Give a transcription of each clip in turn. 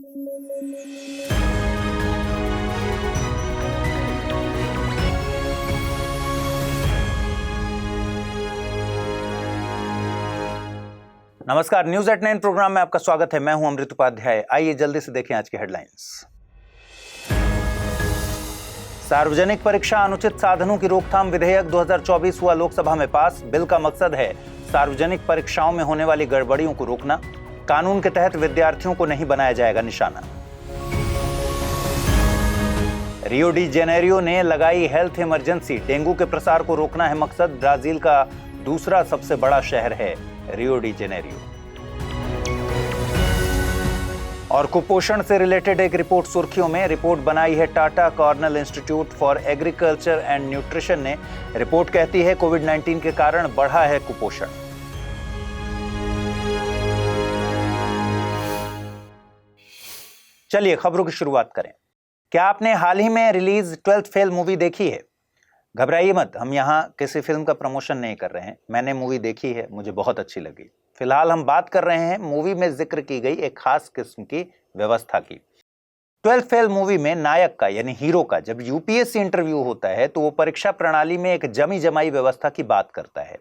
नमस्कार, news at 9 programme में आपका स्वागत है। मैं हूं अमृत उपाध्याय। आइए जल्दी से देखें आज की हेडलाइंस। सार्वजनिक परीक्षा अनुचित साधनों की रोकथाम विधेयक 2024 हुआ लोकसभा में पास। बिल का मकसद है सार्वजनिक परीक्षाओं में होने वाली गड़बड़ियों को रोकना। कानून के तहत विद्यार्थियों को नहीं बनाया जाएगा निशाना। रियो डी जेनेरियो ने लगाई हेल्थ इमरजेंसी। डेंगू के प्रसार को रोकना है मकसद। ब्राजील का दूसरा सबसे बड़ा शहर है रियो डी जेनेरियो। और कुपोषण से रिलेटेड एक रिपोर्ट सुर्खियों में। रिपोर्ट बनाई है Tata Cornell institute for agriculture and nutrition ने। रिपोर्ट कहती है कोविड-19 के कारण बढ़ा है कुपोषण। चलिए खबरों की शुरुआत करें। क्या आपने हाल ही में रिलीज 12th फेल मूवी देखी है? घबराइए मत, हम यहाँ किसी फिल्म का प्रमोशन नहीं कर रहे हैं। मैंने मूवी देखी है, मुझे बहुत अच्छी लगी। फिलहाल हम बात कर रहे हैं मूवी में जिक्र की गई एक खास किस्म की व्यवस्था की। 12th फेल मूवी में नायक का यानी हीरो का जब यूपीएससी इंटरव्यू होता है तो वो परीक्षा प्रणाली में एक जमी जमाई व्यवस्था की बात करता है।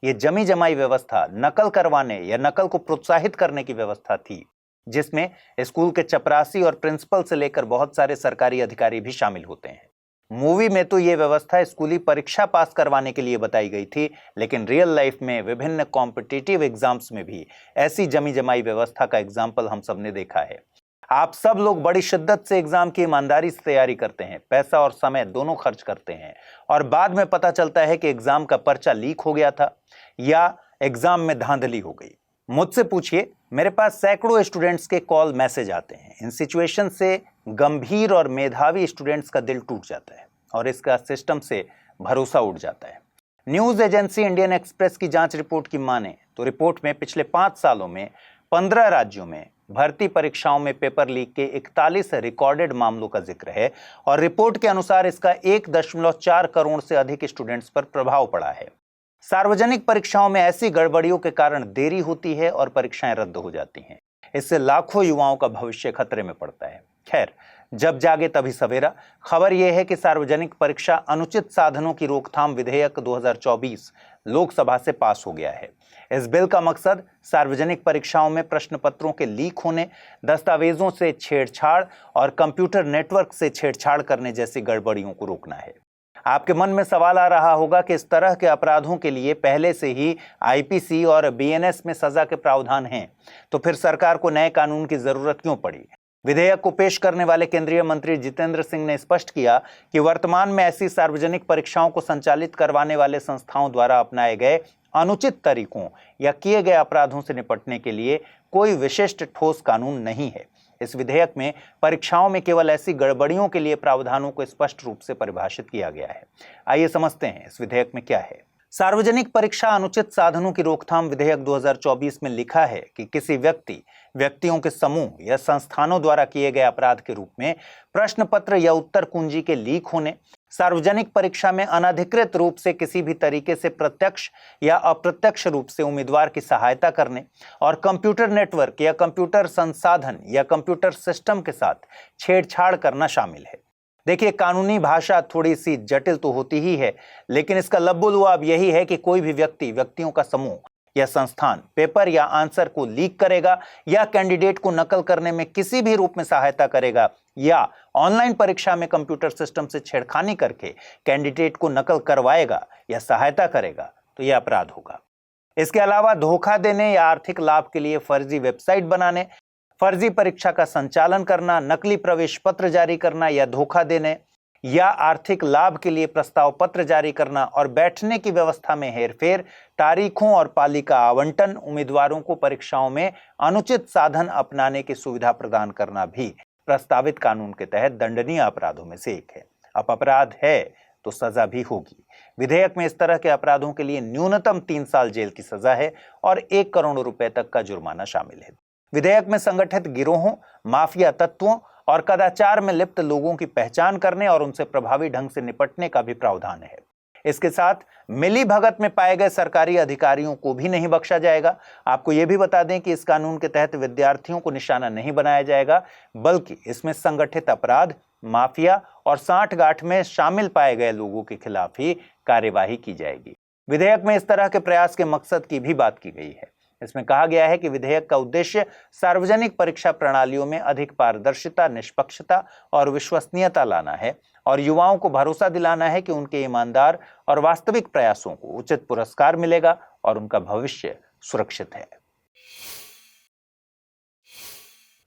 ये जमी जमाई व्यवस्था नकल करवाने या नकल को प्रोत्साहित करने की व्यवस्था थी, जिसमें स्कूल के चपरासी और प्रिंसिपल से लेकर बहुत सारे सरकारी अधिकारी भी शामिल होते हैं। मूवी में तो ये व्यवस्था स्कूली परीक्षा पास करवाने के लिए बताई गई थी, लेकिन रियल लाइफ में विभिन्न कॉम्पिटिटिव एग्जाम्स में भी ऐसी जमी जमाई व्यवस्था का एग्जाम्पल हम सब ने देखा है। आप सब लोग बड़ी शिद्दत से एग्जाम की ईमानदारी से तैयारी करते हैं, पैसा और समय दोनों खर्च करते हैं, और बाद में पता चलता है कि एग्जाम का पर्चा लीक हो गया था या एग्जाम में धांधली हो गई। मुझसे पूछिए, मेरे पास सैकड़ों स्टूडेंट्स के कॉल मैसेज आते हैं। इन सिचुएशन से गंभीर और मेधावी स्टूडेंट्स का दिल टूट जाता है और इसका सिस्टम से भरोसा उठ जाता है। न्यूज एजेंसी इंडियन एक्सप्रेस की जांच रिपोर्ट की माने तो रिपोर्ट में पिछले 5 सालों में 15 राज्यों में भर्ती परीक्षाओं में पेपर लीक के 41 रिकॉर्डेड मामलों का जिक्र है और रिपोर्ट के अनुसार इसका 1.4 करोड़ से अधिक स्टूडेंट्स पर प्रभाव पड़ा है। सार्वजनिक परीक्षाओं में ऐसी गड़बड़ियों के कारण देरी होती है और परीक्षाएं रद्द हो जाती हैं। इससे लाखों युवाओं का भविष्य खतरे में पड़ता है। खैर, जब जागे तभी सवेरा। खबर यह है कि सार्वजनिक परीक्षा अनुचित साधनों की रोकथाम विधेयक 2024 लोकसभा से पास हो गया है। इस बिल का मकसद सार्वजनिक परीक्षाओं में प्रश्न पत्रों के लीक होने, दस्तावेजों से छेड़छाड़ और कंप्यूटर नेटवर्क से छेड़छाड़ करने जैसी गड़बड़ियों को रोकना है। आपके मन में सवाल आ रहा होगा कि इस तरह के अपराधों के लिए पहले से ही आईपीसी और बीएनएस में सजा के प्रावधान हैं, तो फिर सरकार को नए कानून की जरूरत क्यों पड़ी? विधेयक को पेश करने वाले केंद्रीय मंत्री जितेंद्र सिंह ने स्पष्ट किया कि वर्तमान में ऐसी सार्वजनिक परीक्षाओं को संचालित करवाने वाले संस्थाओं द्वारा अपनाए गए अनुचित तरीकों या किए गए अपराधों से निपटने के लिए कोई विशिष्ट ठोस कानून नहीं है। इस विधेयक में परीक्षाओं में केवल ऐसी गड़बड़ियों के लिए प्रावधानों को स्पष्ट रूप से परिभाषित किया गया है। आइए समझते हैं इस विधेयक में क्या है। सार्वजनिक परीक्षा अनुचित साधनों की रोकथाम विधेयक 2024 में लिखा है कि किसी व्यक्तियों के समूह या संस्थानों द्वारा किए गए अपराध के रूप में प्रश्न पत्र या उत्तर कुंजी के लीक होने, सार्वजनिक परीक्षा में अनधिकृत रूप से किसी भी तरीके से प्रत्यक्ष या अप्रत्यक्ष रूप से उम्मीदवार की सहायता करने और कंप्यूटर नेटवर्क या कंप्यूटर संसाधन या कंप्यूटर सिस्टम के साथ छेड़छाड़ करना शामिल है। देखिए, कानूनी भाषा थोड़ी सी जटिल तो होती ही है, लेकिन इसका लब्बो-लुआब यही है कि कोई भी व्यक्तियों का समूह या संस्थान पेपर या आंसर को लीक करेगा या कैंडिडेट को नकल करने में किसी भी रूप में सहायता करेगा या ऑनलाइन परीक्षा में कंप्यूटर सिस्टम से छेड़खानी करके कैंडिडेट को नकल करवाएगा या सहायता करेगा, तो यह अपराध होगा। इसके अलावा धोखा देने या आर्थिक लाभ के लिए फर्जी वेबसाइट बनाने, फर्जी परीक्षा का संचालन करना, नकली प्रवेश पत्र जारी करना या धोखा देने या आर्थिक लाभ के लिए प्रस्ताव पत्र जारी करना और बैठने की व्यवस्था में हेरफेर, तारीखों और पाली का आवंटन, उम्मीदवारों को परीक्षाओं में अनुचित साधन अपनाने की सुविधा प्रदान करना भी प्रस्तावित कानून के तहत दंडनीय अपराधों में से एक है। अब अपराध है तो सजा भी होगी। विधेयक में इस तरह के अपराधों के लिए न्यूनतम 3 साल जेल की सजा है और 1 करोड़ रुपए तक का जुर्माना शामिल है। विधेयक में संगठित गिरोहों, माफिया तत्वों और कदाचार में लिप्त लोगों की पहचान करने और उनसे प्रभावी ढंग से निपटने का भी प्रावधान है। इसके साथ मिली भगत में पाए गए सरकारी अधिकारियों को भी नहीं बख्शा जाएगा। आपको यह भी बता दें कि इस कानून के तहत विद्यार्थियों को निशाना नहीं बनाया जाएगा, बल्कि इसमें संगठित अपराध, माफिया और सांठगांठ में शामिल पाए गए लोगों के खिलाफ ही कार्यवाही की जाएगी। विधेयक में इस तरह के प्रयास के मकसद की भी बात की गई है। इसमें कहा गया है कि विधेयक का उद्देश्य सार्वजनिक परीक्षा प्रणालियों में अधिक पारदर्शिता, निष्पक्षता और विश्वसनीयता लाना है और युवाओं को भरोसा दिलाना है कि उनके ईमानदार और वास्तविक प्रयासों को उचित पुरस्कार मिलेगा और उनका भविष्य सुरक्षित है।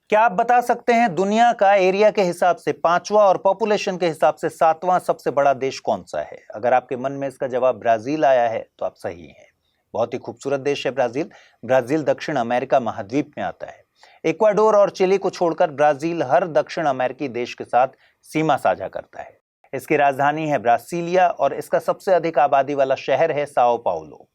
क्या आप बता सकते हैं दुनिया का एरिया के हिसाब से 5वां और पॉपुलेशन के हिसाब से 7वां सबसे बड़ा देश कौन सा है? अगर आपके मन में इसका जवाब ब्राजील आया है तो आप सही हैं। बहुत ही खूबसूरत देश है ब्राजील। ब्राजील दक्षिण अमेरिका महाद्वीप में आता है। इक्वाडोर और चिली को छोड़कर ब्राजील हर दक्षिण अमेरिकी देश के साथ सीमा साझा करता है। इसकी राजधानी है ब्रासिलिया और इसका सबसे अधिक आबादी वाला शहर है साओ पाउलो।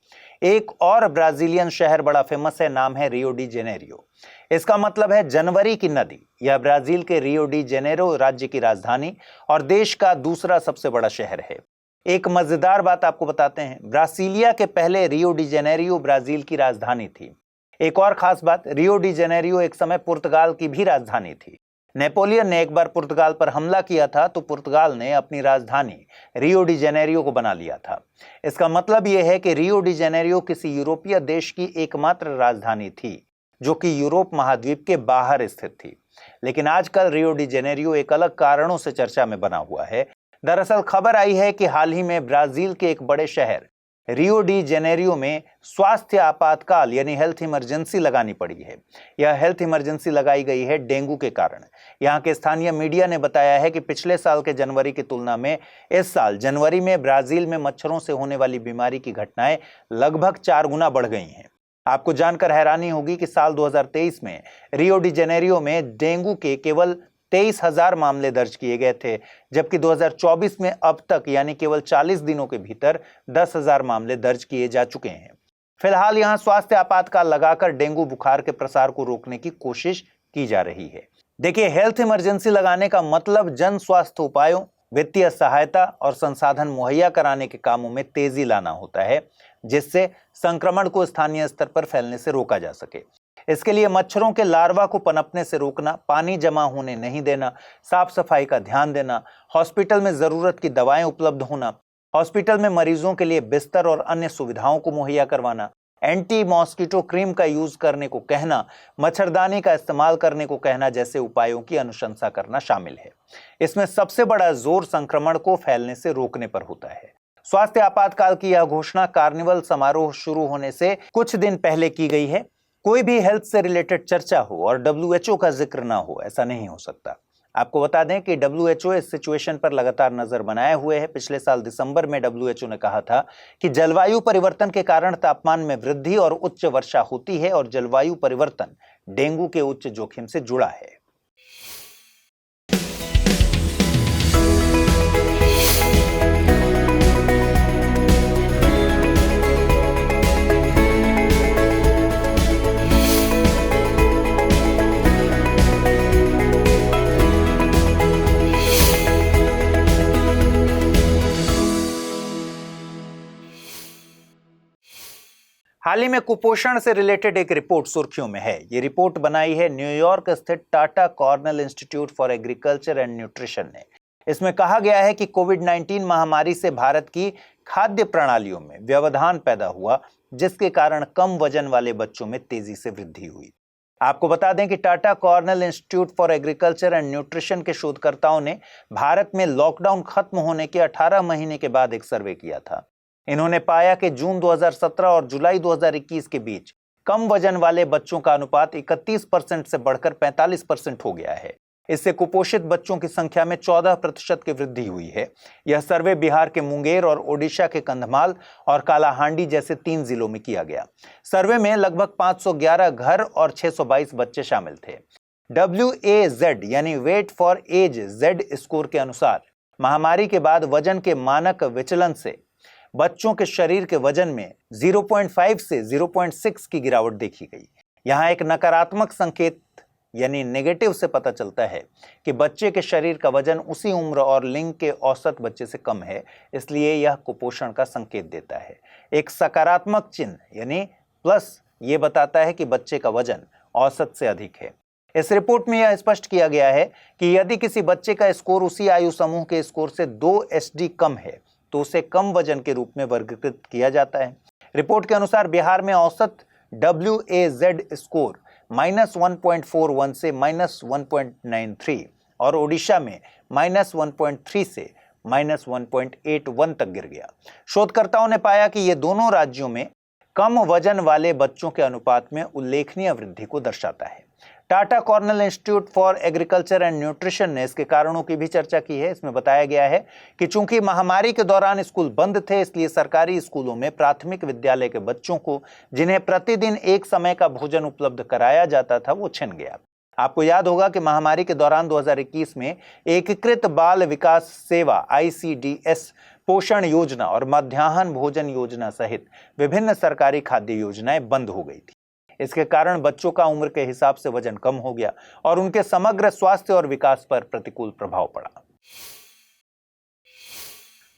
एक और ब्राजीलियन शहर बड़ा फेमस है, नाम है रियो डी जेनेरियो। इसका मतलब है जनवरी की नदी। यह ब्राजील के रियो डी जेनेरो राज्य की राजधानी और देश का दूसरा सबसे बड़ा शहर है। एक मजेदार बात आपको बताते हैं, ब्रासिलिया के पहले रियो डी जेनेरियो ब्राजील की राजधानी थी। एक और खास बात, रियो डी जेनेरियो एक समय पुर्तगाल की भी राजधानी थी। नेपोलियन ने एक बार पुर्तगाल पर हमला किया था तो पुर्तगाल ने अपनी राजधानी रियो डी जेनेरियो को बना लिया था। इसका मतलब यह है कि रियो डी जेनेरियो किसी यूरोपीय देश की एकमात्र राजधानी थी जो कि यूरोप महाद्वीप के बाहर स्थित थी। लेकिन आजकल रियो डी जेनेरियो एक अलग कारणों से चर्चा में बना हुआ है। दरअसल खबर आई है कि हाल ही में ब्राजील के एक बड़े शहर रियो डी जेनेरियो में स्वास्थ्य आपातकाल यानी हेल्थ इमरजेंसी लगानी पड़ी है। यह हेल्थ इमरजेंसी लगाई गई है डेंगू के कारण। यहाँ के स्थानीय मीडिया ने बताया है कि पिछले साल के जनवरी की तुलना में इस साल जनवरी में ब्राजील में मच्छरों से होने वाली बीमारी की घटनाएं लगभग 4 गुना बढ़ गई हैं। आपको जानकर हैरानी होगी कि साल 2023 में रियो डी जेनेरियो में डेंगू के केवल 23,000 मामले दर्ज किए गए थे, जबकि 2024 में अब तक यानी केवल 40 दिनों के भीतर 10,000 मामले दर्ज किए जा चुके हैं। फिलहाल यहां स्वास्थ्य आपातकाल लगाकर डेंगू बुखार के प्रसार को रोकने की कोशिश की जा रही है। देखिए, हेल्थ इमरजेंसी लगाने का मतलब जन स्वास्थ्य उपायों, वित्तीय सहायता और संसाधन मुहैया कराने के कामों में तेजी लाना होता है, जिससे संक्रमण को स्थानीय स्तर पर फैलने से रोका जा सके। इसके लिए मच्छरों के लार्वा को पनपने से रोकना, पानी जमा होने नहीं देना, साफ सफाई का ध्यान देना, हॉस्पिटल में जरूरत की दवाएं उपलब्ध होना, हॉस्पिटल में मरीजों के लिए बिस्तर और अन्य सुविधाओं को मुहैया करवाना, एंटी मॉस्किटो क्रीम का यूज करने को कहना, मच्छरदानी का इस्तेमाल करने को कहना जैसे उपायों की अनुशंसा करना शामिल है। इसमें सबसे बड़ा जोर संक्रमण को फैलने से रोकने पर होता है। स्वास्थ्य आपातकाल की यह घोषणा कार्निवल समारोह शुरू होने से कुछ दिन पहले की गई है। कोई भी हेल्थ से रिलेटेड चर्चा हो और WHO का जिक्र ना हो, ऐसा नहीं हो सकता। आपको बता दें कि WHO इस सिचुएशन पर लगातार नजर बनाए हुए है। पिछले साल दिसंबर में WHO ने कहा था कि जलवायु परिवर्तन के कारण तापमान में वृद्धि और उच्च वर्षा होती है और जलवायु परिवर्तन डेंगू के उच्च जोखिम से जुड़ा है। हाल ही में कुपोषण से रिलेटेड एक रिपोर्ट सुर्खियों में है। ये रिपोर्ट बनाई है न्यूयॉर्क स्थित Tata Cornell institute for agriculture and nutrition ने। इसमें कहा गया है कि कोविड-19 महामारी से भारत की खाद्य प्रणालियों में व्यवधान पैदा हुआ, जिसके कारण कम वजन वाले बच्चों में तेजी से वृद्धि हुई। आपको बता दें कि Tata Cornell institute for agriculture and nutrition के शोधकर्ताओं ने भारत में लॉकडाउन खत्म होने के 18 महीने के बाद एक सर्वे किया था। इन्होंने पाया कि जून 2017 और जुलाई 2021 के बीच कम वजन वाले बच्चों का अनुपात 31% से बढ़कर 45% हो गया है। इससे कुपोषित बच्चों की संख्या में 14% की वृद्धि हुई है। यह सर्वे बिहार के मुंगेर और ओडिशा के कंधमाल और कालाहांडी जैसे 3 जिलों में किया गया। सर्वे में लगभग 511 घर और 622 बच्चे शामिल थे। WAZ यानी weight for age Z score के अनुसार महामारी के बाद वजन के मानक विचलन से बच्चों के शरीर के वजन में 0.5 से 0.6 की गिरावट देखी गई। यहाँ एक नकारात्मक संकेत यानी नेगेटिव से पता चलता है कि बच्चे के शरीर का वजन उसी उम्र और लिंग के औसत बच्चे से कम है, इसलिए यह कुपोषण का संकेत देता है। एक सकारात्मक चिन्ह यानी प्लस ये बताता है कि बच्चे का वजन औसत से अधिक है। इस रिपोर्ट में यह स्पष्ट किया गया है कि यदि किसी बच्चे का स्कोर उसी आयु समूह के स्कोर से 2 SD कम है तो उसे कम वजन के रूप में वर्गीकृत किया जाता है। रिपोर्ट के अनुसार बिहार में औसत WAZ स्कोर -1.41 से -1.93 और ओडिशा में -1.3 से -1.81 तक गिर गया। शोधकर्ताओं ने पाया कि ये दोनों राज्यों में कम वजन वाले बच्चों के अनुपात में उल्लेखनीय वृद्धि को दर्शाता है। Tata Cornell institute for agriculture and nutrition ने इसके कारणों की भी चर्चा की है। इसमें बताया गया है कि चूंकि महामारी के दौरान स्कूल बंद थे, इसलिए सरकारी स्कूलों में प्राथमिक विद्यालय के बच्चों को जिन्हें प्रतिदिन एक समय का भोजन उपलब्ध कराया जाता था वो छिन गया। आपको याद होगा कि महामारी के दौरान 2021 में एकीकृत बाल विकास सेवा ICDS पोषण योजना और मध्याह्न भोजन योजना सहित विभिन्न सरकारी खाद्य योजनाएं बंद हो गई थी। इसके कारण बच्चों का उम्र के हिसाब से वजन कम हो गया और उनके समग्र स्वास्थ्य और विकास पर प्रतिकूल प्रभाव पड़ा।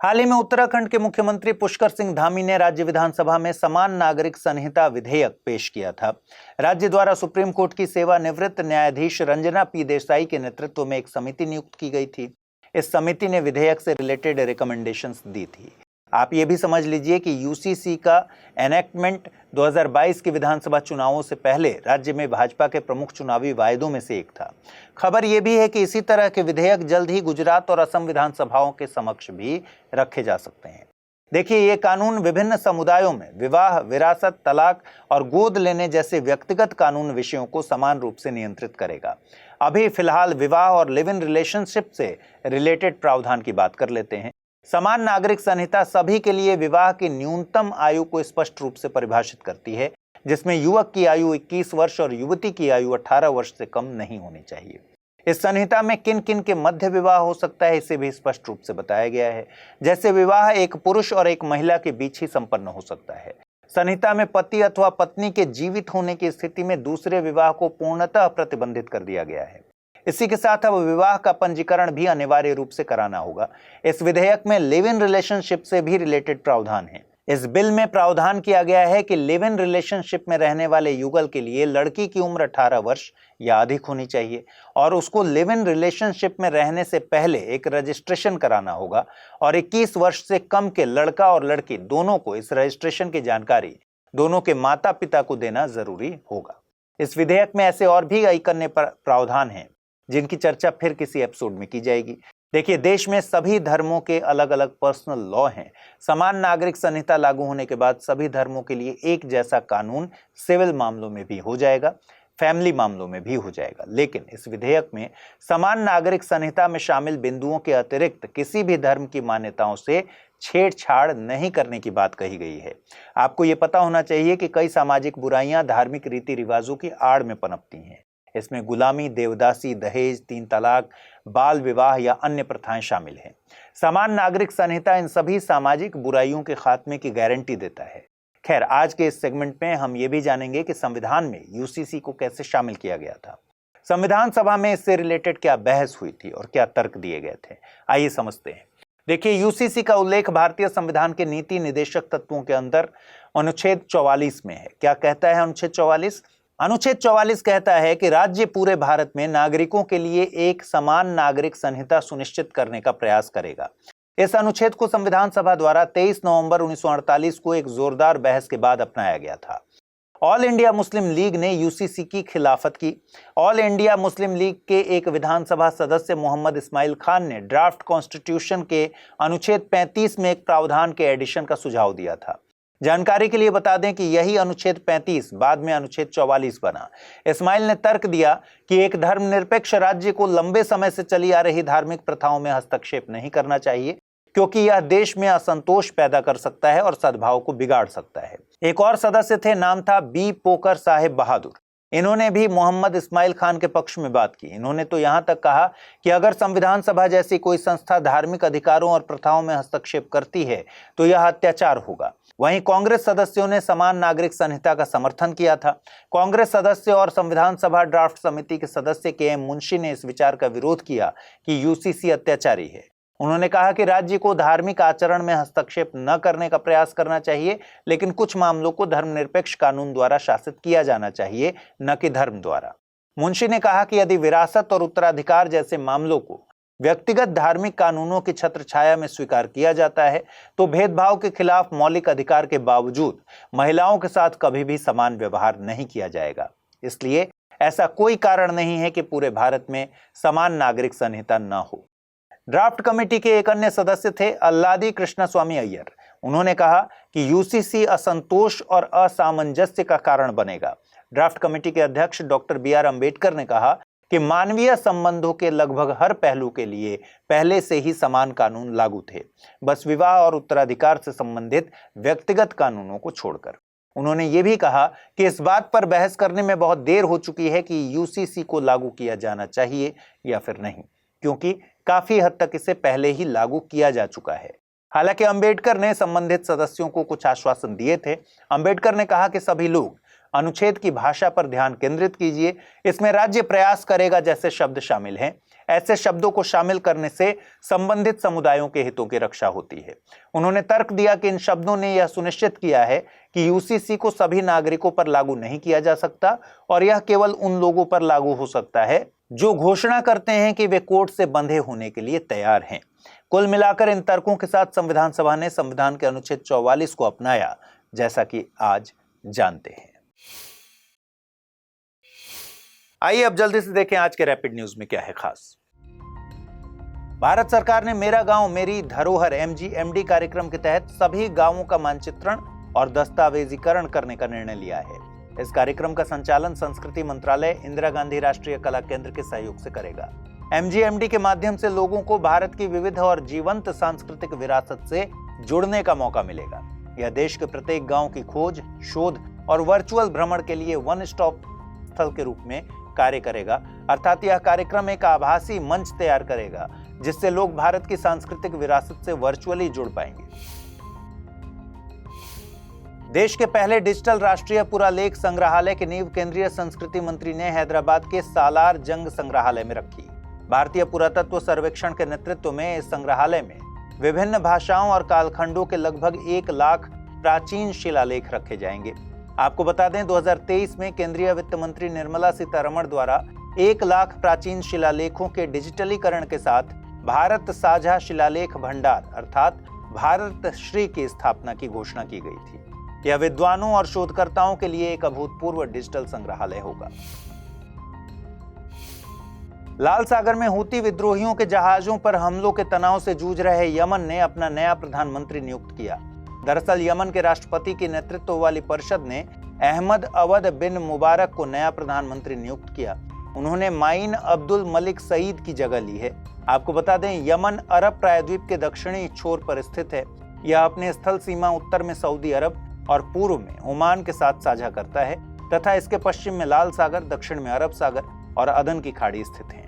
हाल ही में उत्तराखंड के मुख्यमंत्री पुष्कर सिंह धामी ने राज्य विधानसभा में समान नागरिक संहिता विधेयक पेश किया था। राज्य द्वारा सुप्रीम कोर्ट की सेवानिवृत्त न्यायाधीश रंजना P देसाई के नेतृत्व में एक समिति नियुक्त की गई थी। इस समिति ने विधेयक से रिलेटेड रिकमेंडेशंस दी थी। आप ये भी समझ लीजिए कि UCC का एनेक्टमेंट 2022 के विधानसभा चुनावों से पहले राज्य में भाजपा के प्रमुख चुनावी वायदों में से एक था। खबर यह भी है कि इसी तरह के विधेयक जल्द ही गुजरात और असम विधानसभाओं के समक्ष भी रखे जा सकते हैं। देखिए, ये कानून विभिन्न समुदायों में विवाह, विरासत, तलाक और गोद लेने जैसे व्यक्तिगत कानून विषयों को समान रूप से नियंत्रित करेगा। अभी फिलहाल विवाह और लिव इन रिलेशनशिप से रिलेटेड प्रावधान की बात कर लेते हैं। समान नागरिक संहिता सभी के लिए विवाह की न्यूनतम आयु को स्पष्ट रूप से परिभाषित करती है, जिसमें युवक की आयु 21 वर्ष और युवती की आयु 18 वर्ष से कम नहीं होनी चाहिए। इस संहिता में किन किन के मध्य विवाह हो सकता है इसे भी स्पष्ट रूप से बताया गया है। जैसे विवाह एक पुरुष और एक महिला के बीच ही संपन्न हो सकता है। संहिता में पति अथवा पत्नी के जीवित होने की स्थिति में दूसरे विवाह को पूर्णतः प्रतिबंधित कर दिया गया है। इसी के साथ अब विवाह का पंजीकरण भी अनिवार्य रूप से कराना होगा। इस विधेयक में लिव इन रिलेशनशिप से भी रिलेटेड प्रावधान है। इस बिल में प्रावधान किया गया है कि लिव इन रिलेशनशिप में रहने वाले युगल के लिए लड़की की उम्र 18 वर्ष या अधिक होनी चाहिए और उसको लिव इन रिलेशनशिप में रहने से पहले एक रजिस्ट्रेशन कराना होगा और 21 वर्ष से कम के लड़का और लड़की दोनों को इस रजिस्ट्रेशन की जानकारी दोनों के माता पिता को देना जरूरी होगा। इस विधेयक में ऐसे और भी कई अन्य प्रावधान हैं जिनकी चर्चा फिर किसी एपिसोड में की जाएगी। देखिए, देश में सभी धर्मों के अलग अलग पर्सनल लॉ हैं। समान नागरिक संहिता लागू होने के बाद सभी धर्मों के लिए एक जैसा कानून सिविल मामलों में भी हो जाएगा, फैमिली मामलों में भी हो जाएगा। लेकिन इस विधेयक में समान नागरिक संहिता में शामिल बिंदुओं के अतिरिक्त किसी भी धर्म की मान्यताओं से छेड़छाड़ नहीं करने की बात कही गई है। आपको ये पता होना चाहिए कि कई सामाजिक बुराइयां धार्मिक रीति रिवाजों की आड़ में पनपती हैं। इसमें गुलामी, देवदासी, दहेज, 3 तलाक, बाल विवाह या अन्य प्रथाएं शामिल हैं। समान नागरिक संहिता इन सभी सामाजिक बुराइयों के खात्मे की गारंटी देता है। खैर, आज के इस सेगमेंट में हम ये भी जानेंगे कि संविधान में UCC को कैसे शामिल किया गया था, संविधान सभा में इससे रिलेटेड क्या बहस हुई थी और क्या तर्क दिए गए थे। आइए समझते हैं। देखिए, UCC का उल्लेख भारतीय संविधान के नीति निदेशक तत्वों के अंदर अनुच्छेद 44 में है। क्या कहता है अनुच्छेद 44? अनुच्छेद 44 कहता है कि राज्य पूरे भारत में नागरिकों के लिए एक समान नागरिक संहिता सुनिश्चित करने का प्रयास करेगा। इस अनुच्छेद को संविधान सभा द्वारा 23 नवंबर 1948 को एक जोरदार बहस के बाद अपनाया गया था। ऑल इंडिया मुस्लिम लीग ने UCC की खिलाफत की। ऑल इंडिया मुस्लिम लीग के एक विधानसभा सदस्य मोहम्मद इस्माइल खान ने ड्राफ्ट कॉन्स्टिट्यूशन के अनुच्छेद 35 में एक प्रावधान के एडिशन का सुझाव दिया था। जानकारी के लिए बता दें कि यही अनुच्छेद 35 बाद में अनुच्छेद 44 बना। इस्माइल ने तर्क दिया कि एक धर्मनिरपेक्ष राज्य को लंबे समय से चली आ रही धार्मिक प्रथाओं में हस्तक्षेप नहीं करना चाहिए, क्योंकि यह देश में असंतोष पैदा कर सकता है और सद्भाव को बिगाड़ सकता है। एक और सदस्य थे, नाम था B पोकर साहेब बहादुर। इन्होंने भी मोहम्मद इस्माइल खान के पक्ष में बात की। इन्होंने तो यहां तक कहा कि अगर संविधान सभा जैसी कोई संस्था धार्मिक अधिकारों और प्रथाओं में हस्तक्षेप करती है तो यह अत्याचार होगा। वहीं कांग्रेस सदस्यों ने समान नागरिक संहिता का समर्थन किया था। कांग्रेस सदस्य और संविधान सभा ड्राफ्ट समिति के सदस्य के.एम. मुंशी ने इस विचार का विरोध किया कि यूसीसी अत्याचारी है। उन्होंने कहा कि राज्य को धार्मिक आचरण में हस्तक्षेप न करने का प्रयास करना चाहिए, लेकिन कुछ मामलों को धर्मनिरपेक्ष कानून द्वारा शासित किया जाना चाहिए, न कि धर्म द्वारा। मुंशी ने कहा कि यदि विरासत और उत्तराधिकार जैसे मामलों को व्यक्तिगत धार्मिक कानूनों की छत्रछाया में स्वीकार किया जाता है तो भेदभाव के खिलाफ मौलिक अधिकार के बावजूद महिलाओं के साथ कभी भी समान व्यवहार नहीं किया जाएगा। इसलिए ऐसा कोई कारण नहीं है कि पूरे भारत में समान नागरिक संहिता न हो। ड्राफ्ट कमेटी के एक अन्य सदस्य थे अल्लादी कृष्णस्वामी अय्यर। उन्होंने कहा कि यूसीसी असंतोष और असामंजस्य का कारण बनेगा। ड्राफ्ट कमेटी के अध्यक्ष डॉक्टर बी.आर. अंबेडकर ने कहा कि मानवीय संबंधों के लगभग हर पहलू के लिए पहले से ही समान कानून लागू थे, बस विवाह और उत्तराधिकार से संबंधित व्यक्तिगत कानूनों को छोड़कर। उन्होंने ये भी कहा कि इस बात पर बहस करने में बहुत देर हो चुकी है कि यूसीसी को लागू किया जाना चाहिए या फिर नहीं, क्योंकि काफी हद तक इसे पहले ही लागू किया जा चुका है। हालांकि अंबेडकर ने संबंधित सदस्यों को कुछ आश्वासन दिए थे। अंबेडकर ने कहा कि सभी लोग अनुच्छेद की भाषा पर ध्यान केंद्रित कीजिए, इसमें राज्य प्रयास करेगा जैसे शब्द शामिल हैं। ऐसे शब्दों को शामिल करने से संबंधित समुदायों के हितों की रक्षा होती है। उन्होंने तर्क दिया कि इन शब्दों ने यह सुनिश्चित किया है कि यूसीसी को सभी नागरिकों पर लागू नहीं किया जा सकता और यह केवल उन लोगों पर लागू हो सकता है जो घोषणा करते हैं कि वे कोर्ट से बंधे होने के लिए तैयार हैं। कुल मिलाकर इन तर्कों के साथ संविधान सभा ने संविधान के अनुच्छेद 44 को अपनाया, जैसा कि आज जानते हैं। आइए अब जल्दी से देखें आज के रैपिड न्यूज में क्या है खास। भारत सरकार ने मेरा गांव मेरी धरोहर MGMD कार्यक्रम के तहत सभी गांवों का मानचित्रण और दस्तावेजीकरण करने का निर्णय लिया है। इस कार्यक्रम का संचालन संस्कृति मंत्रालय इंदिरा गांधी राष्ट्रीय कला केंद्र के सहयोग से करेगा। MGMD के माध्यम से लोगों को भारत की विविध और जीवंत सांस्कृतिक विरासत से जुड़ने का मौका मिलेगा। यह देश के प्रत्येक गांव की खोज, शोध और वर्चुअल भ्रमण के लिए वन स्टॉप स्थल के रूप में कार्य करेगा। अर्थात यह कार्यक्रम एक आभासी मंच तैयार करेगा जिससे लोग भारत की सांस्कृतिक विरासत से वर्चुअली जुड़ पाएंगे। देश के पहले डिजिटल राष्ट्रीय पुरालेख संग्रहालय की नींव केंद्रीय संस्कृति मंत्री ने हैदराबाद के सालार जंग संग्रहालय में रखी। भारतीय पुरातत्व सर्वेक्षण के नेतृत्व में इस संग्रहालय में विभिन्न भाषाओं और कालखंडों के लगभग 1 लाख प्राचीन शिलालेख रखे जाएंगे। आपको बता दें 2023 में केंद्रीय वित्त मंत्री निर्मला सीतारमण द्वारा 1 लाख प्राचीन शिलालेखों के डिजिटलीकरण के साथ भारत साझा शिलालेख भंडार अर्थात भारत श्री की स्थापना की घोषणा की गई थी। यह विद्वानों और शोधकर्ताओं के लिए एक अभूतपूर्व डिजिटल संग्रहालय होगा। लाल सागर में हूती विद्रोहियों के जहाजों पर हमलों के तनाव से जूझ रहे यमन ने अपना नया प्रधानमंत्री नियुक्त किया। दरअसल यमन के राष्ट्रपति के नेतृत्व वाली परिषद ने अहमद अवद बिन मुबारक को नया प्रधानमंत्री नियुक्त किया। उन्होंने माइन अब्दुल मलिक सईद की जगह ली है। आपको बता दें यमन अरब प्रायद्वीप के दक्षिणी छोर पर स्थित है। यह अपने स्थल सीमा उत्तर में सऊदी अरब और पूर्व में ओमान के साथ साझा करता है तथा इसके पश्चिम में लाल सागर, दक्षिण में अरब सागर और अदन की खाड़ी स्थित है।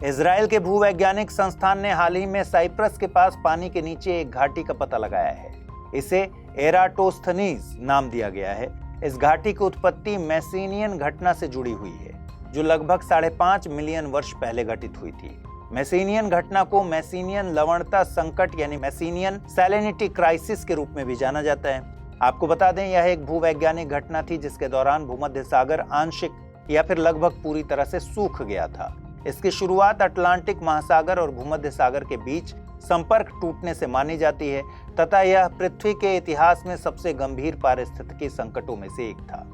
इजराइल के भूवैज्ञानिक संस्थान ने हाल ही में साइप्रस के पास पानी के नीचे एक घाटी का पता लगाया है। इसे एराटोस्थनीज नाम दिया गया है। इस घाटी की उत्पत्ति मैसीनियन घटना से जुड़ी हुई है जो लगभग 5.5 मिलियन वर्ष पहले घटित हुई थी। मैसीनियन घटना को मैसीनियन लवणता संकट यानी मैसीनियन सैलिनिटी क्राइसिस के रूप में भी जाना जाता है। आपको बता दें यह एक भूवैज्ञानिक घटना थी जिसके दौरान भूमध्य सागर आंशिक या फिर लगभग पूरी तरह से सूख गया था। इसकी शुरुआत अटलांटिक महासागर और भूमध्य सागर के बीच संपर्क टूटने से मानी जाती है तथा यह पृथ्वी के इतिहास में सबसे गंभीर पारिस्थितिकी संकटों में से एक था।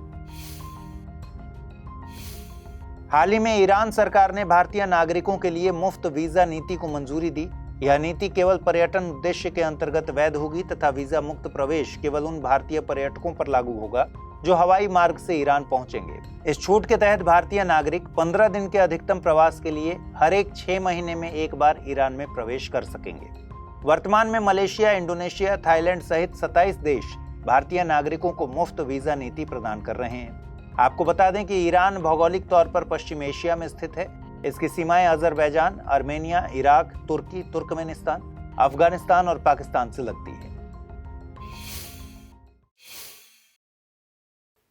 हाल ही में ईरान सरकार ने भारतीय नागरिकों के लिए मुफ्त वीजा नीति को मंजूरी दी। यह नीति केवल पर्यटन उद्देश्य के अंतर्गत वैध होगी तथा वीजा मुक्त प्रवेश केवल उन भारतीय पर्यटकों पर लागू होगा जो हवाई मार्ग से ईरान पहुंचेंगे। इस छूट के तहत भारतीय नागरिक 15 दिन के अधिकतम प्रवास के लिए हर एक 6 महीने में एक बार ईरान में प्रवेश कर सकेंगे। वर्तमान में मलेशिया, इंडोनेशिया, थाईलैंड सहित 27 देश भारतीय नागरिकों को मुफ्त वीजा नीति प्रदान कर रहे हैं। आपको बता दें कि ईरान भौगोलिक तौर पर पश्चिम एशिया में स्थित है। इसकी सीमाएं अजरबैजान, आर्मेनिया, इराक, तुर्की, तुर्कमेनिस्तान, अफगानिस्तान और पाकिस्तान से लगती है।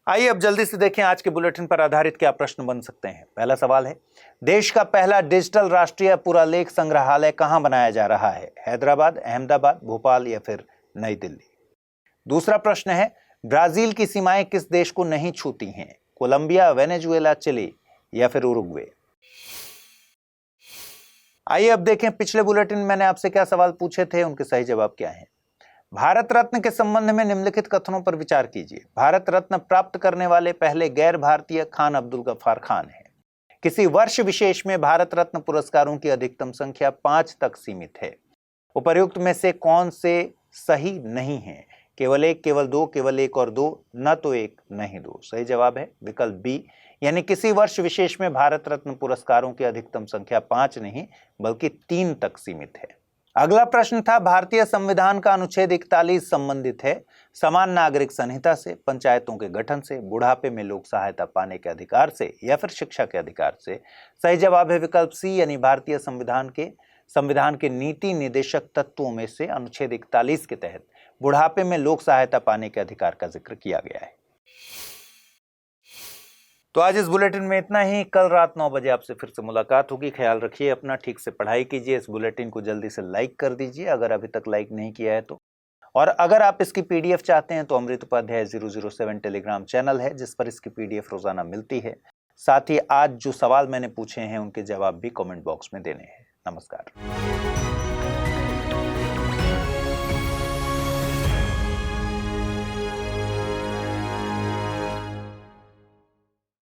आइए अब जल्दी से देखें आज के बुलेटिन पर आधारित क्या प्रश्न बन सकते हैं। पहला सवाल है, देश का पहला डिजिटल राष्ट्रीय पुरालेख संग्रहालय कहां बनाया जा रहा है? हैदराबाद, अहमदाबाद, भोपाल या फिर नई दिल्ली? दूसरा प्रश्न है, ब्राजील की सीमाएं किस देश को नहीं छूती हैं? कोलंबिया, वेनेजुएला, चिली या फिर उरुग्वे? आइए अब देखें पिछले बुलेटिन में मैंने आपसे क्या सवाल पूछे थे, उनके सही जवाब क्या हैं। भारत रत्न के संबंध में निम्नलिखित कथनों पर विचार कीजिए। भारत रत्न प्राप्त करने वाले पहले गैर भारतीय खान अब्दुल गफ्फार खान हैं। किसी वर्ष विशेष में भारत रत्न पुरस्कारों की अधिकतम संख्या 5 तक सीमित है। उपर्युक्त में से कौन से सही नहीं है? केवल 1, केवल 2, केवल 1 और 2, न तो 1 नहीं 2। सही जवाब है विकल्प बी, यानी किसी वर्ष विशेष में भारत रत्न पुरस्कारों की अधिकतम संख्या 5 नहीं बल्कि 3 तक सीमित है। अगला प्रश्न था, भारतीय संविधान का अनुच्छेद 41 संबंधित है समान नागरिक संहिता से, पंचायतों के गठन से, बुढ़ापे में लोक सहायता पाने के अधिकार से या फिर शिक्षा के अधिकार से? सही जवाब है विकल्प सी, यानी भारतीय संविधान के नीति निर्देशक तत्वों में से अनुच्छेद 41 के तहत बुढ़ापे में लोक सहायता पाने के अधिकार का जिक्र किया गया है। तो आज इस बुलेटिन में इतना ही। कल रात 9 बजे आपसे फिर से मुलाकात होगी। ख्याल रखिए अपना, ठीक से पढ़ाई कीजिए। इस बुलेटिन को जल्दी से लाइक कर दीजिए अगर अभी तक लाइक नहीं किया है तो। और अगर आप इसकी पीडीएफ चाहते हैं तो अमृत उपाध्याय 007 टेलीग्राम चैनल है जिस पर इसकी पीडीएफ रोजाना मिलती है। साथ ही आज जो सवाल मैंने पूछे हैं उनके जवाब भी कमेंट बॉक्स में देने हैं। नमस्कार।